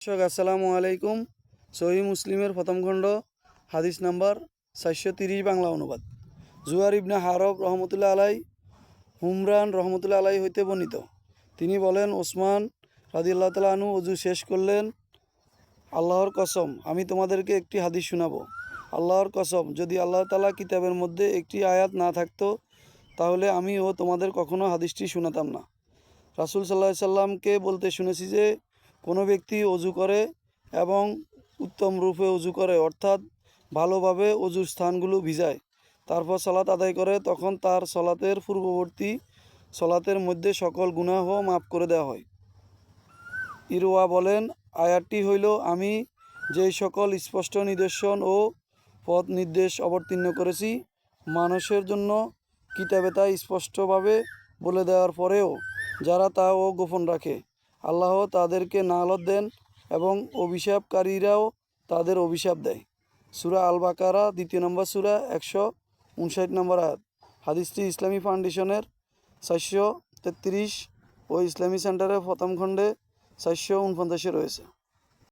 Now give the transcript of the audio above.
দর্শক আসসালামু আলাইকুম। সহিহ মুসলিমের প্রথম খণ্ড হাদিস নাম্বার 430 বাংলা অনুবাদ। জুয়ার ইবনে হারব রহমতুল্লাহ আলাই হুমরান রহমতুল্লাহ আলাই হইতে বর্ণিত, তিনি বলেন, ওসমান রাদিয়াল্লাহু তাআলা আনহু ওযু শেষ করলেন, আল্লাহর কসম, আমি তোমাদেরকে একটি হাদিস শোনাবো। আল্লাহর কসম, যদি আল্লাহ তাআলা কিতাবের মধ্যে একটি আয়াত না থাকতো তাহলে আমি ও তোমাদের কখনো হাদিসটি শোনাতাম না। রাসূল সাল্লাল্লাহু আলাইহি সাল্লামকে বলতে শুনেছি যে, কোনো ব্যক্তি অজু করে এবং উত্তম রূপে অজু করে, অর্থাৎ ভালোভাবে অজুর স্থানগুলো ভিজায়, তারপর সালাত আদায় করে, তখন তার সলাতের পূর্ববর্তী সলাতের মধ্যে সকল গুনাহ মাফ করে দেওয়া হয়। ইরওয়া বলেন, আয়াতটি হইল, আমি যেই সকল স্পষ্ট নিদর্শন ও পথ নির্দেশ অবতীর্ণ করেছি মানুষের জন্য কিতাবে তা স্পষ্টভাবে বলে দেওয়ার পরেও যারা তা ও গোপন রাখে, আল্লাহ তাদেরকে নালত দেন এবং অভিশাপকারীরাও তাদের অভিশাপ দেয়। সূরা আল বাকারা 2 নম্বর সূরা 159 নম্বর আয়াত। হাদিসটি ইসলামী ফাউন্ডেশনের 433 ও ইসলামী সেন্টারের প্রথম খণ্ডে 449 রয়েছে।